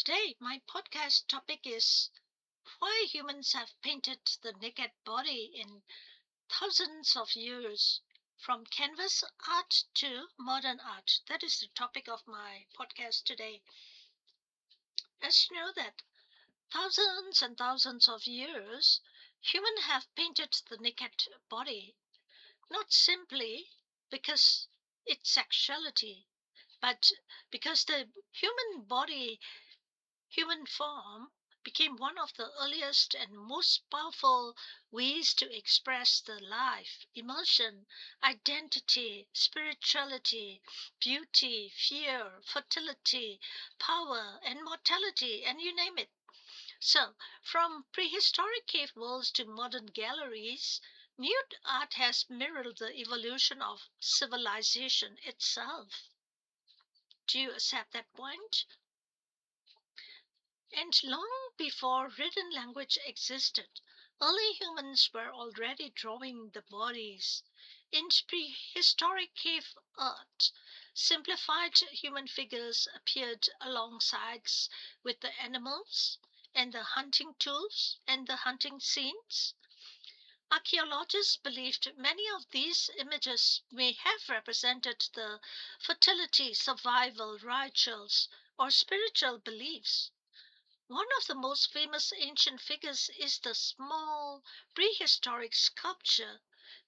Today, my podcast topic is why humans have painted the naked body in thousands of years, from canvas art to modern art. That is the topic of my podcast today. As you know that thousands and thousands of years, humans have painted the naked body, not simply because it's sexuality, but because the human form became one of the earliest and most powerful ways to express the life, emotion, identity, spirituality, beauty, fear, fertility, power, and mortality, and you name it. So, from prehistoric cave walls to modern galleries, nude art has mirrored the evolution of civilization itself. Do you accept that point? And long before written language existed, early humans were already drawing the bodies. In prehistoric cave art, simplified human figures appeared alongside with the animals and the hunting tools and the hunting scenes. Archaeologists believed many of these images may have represented the fertility, survival, rituals, or spiritual beliefs. One of the most famous ancient figures is the small prehistoric sculpture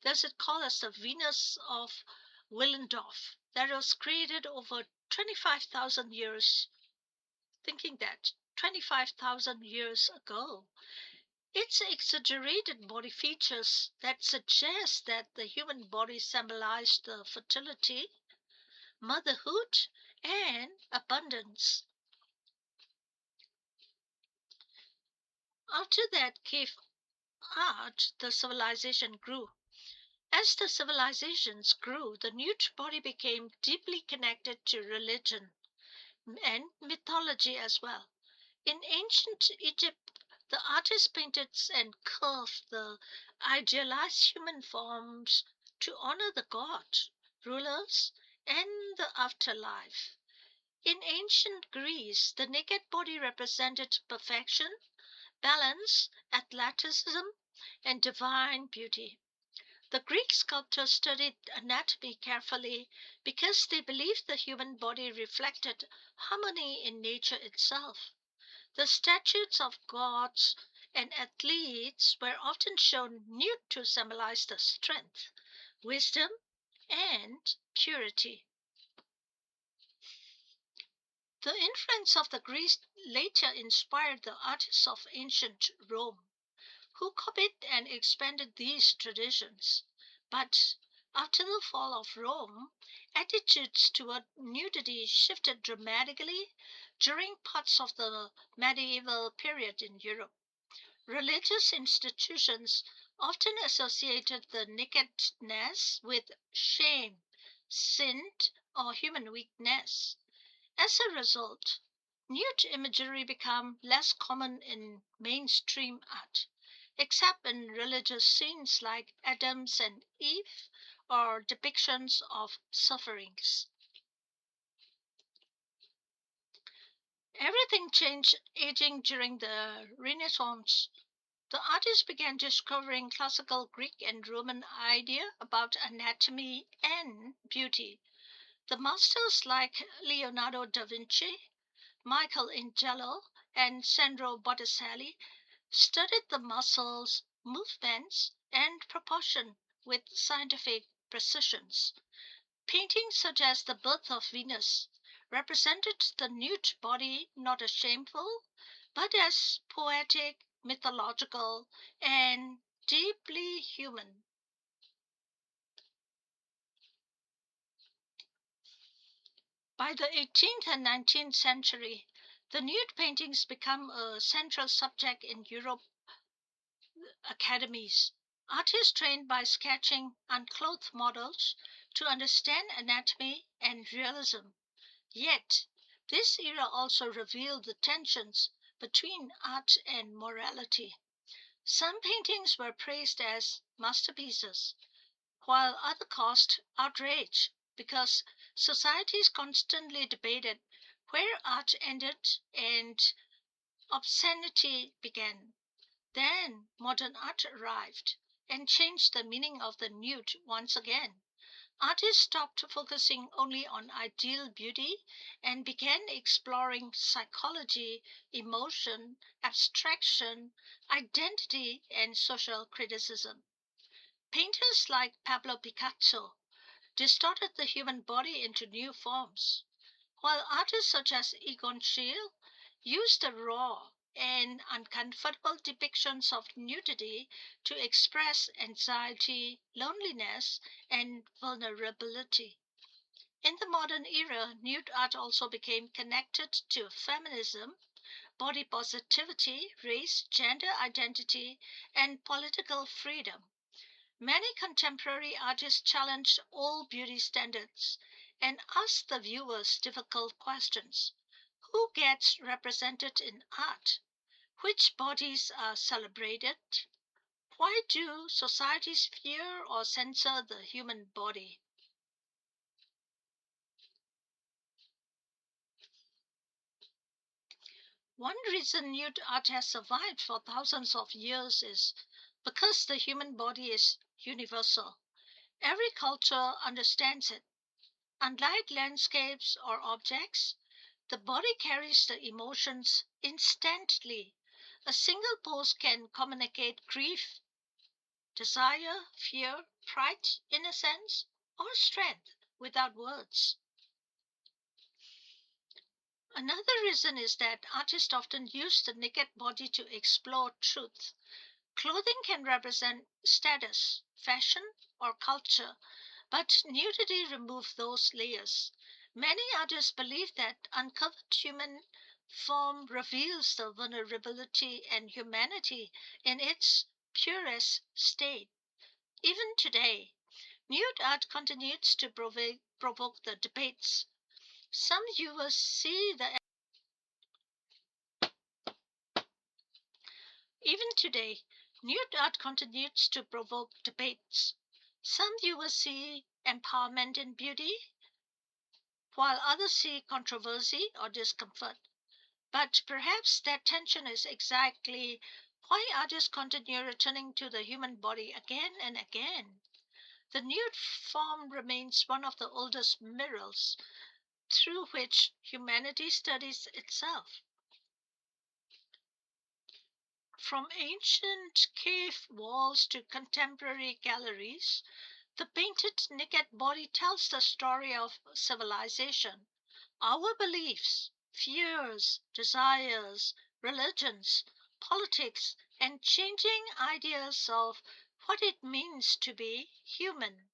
that is called as the Venus of Willendorf that was created over 25,000 years, thinking that 25,000 years ago. Its exaggerated body features that suggest that the human body symbolized the fertility, motherhood, and abundance. After that cave art, the civilization grew. As the civilizations grew, the nude body became deeply connected to religion and mythology as well. In ancient Egypt, the artists painted and carved the idealized human forms to honor the gods, rulers, and the afterlife. In ancient Greece, the naked body represented perfection, balance, athleticism, and divine beauty. The Greek sculptors studied anatomy carefully because they believed the human body reflected harmony in nature itself. The statues of gods and athletes were often shown nude to symbolize the strength, wisdom, and purity. The influence of the Greeks later inspired the artists of ancient Rome, who copied and expanded these traditions. But after the fall of Rome, attitudes toward nudity shifted dramatically during parts of the medieval period in Europe. Religious institutions often associated the nakedness with shame, sin, or human weakness. As a result, nude imagery became less common in mainstream art, except in religious scenes like Adams and Eve or depictions of sufferings. Everything changed aging during the Renaissance. The artists began discovering classical Greek and Roman idea about anatomy and beauty. The masters like Leonardo da Vinci, Michelangelo, and Sandro Botticelli studied the muscles, movements, and proportion with scientific precision. Paintings such as The Birth of Venus represented the nude body not as shameful, but as poetic, mythological, and deeply human. By the 18th and 19th century, the nude paintings become a central subject in Europe academies. Artists trained by sketching unclothed models to understand anatomy and realism. Yet, this era also revealed the tensions between art and morality. Some paintings were praised as masterpieces, while others caused outrage because societies constantly debated where art ended and obscenity began. Then modern art arrived and changed the meaning of the nude once again. Artists stopped focusing only on ideal beauty and began exploring psychology, emotion, abstraction, identity, and social criticism. Painters like Pablo Picasso distorted the human body into new forms, while artists such as Egon Schiele used the raw and uncomfortable depictions of nudity to express anxiety, loneliness, and vulnerability. In the modern era, nude art also became connected to feminism, body positivity, race, gender identity, and political freedom. Many contemporary artists challenged all beauty standards and asked the viewers difficult questions. Who gets represented in art? Which bodies are celebrated? Why do societies fear or censor the human body? One reason nude art has survived for thousands of years is because the human body is universal. Every culture understands it. Unlike landscapes or objects, the body carries the emotions instantly. A single pose can communicate grief, desire, fear, pride, innocence, or strength without words. Another reason is that artists often use the naked body to explore truth. Clothing can represent status, fashion, or culture, but nudity removes those layers. Many artists believe that uncovered human form reveals the vulnerability and humanity in its purest state. Even today, nude art continues to provoke the debates. Some viewers see the Even today, nude art continues to provoke debates. Some viewers see empowerment in beauty, while others see controversy or discomfort. But perhaps that tension is exactly why artists continue returning to the human body again and again. The nude form remains one of the oldest mirrors through which humanity studies itself. From ancient cave walls to contemporary galleries, the painted naked body tells the story of civilization, our beliefs, fears, desires, religions, politics, and changing ideas of what it means to be human.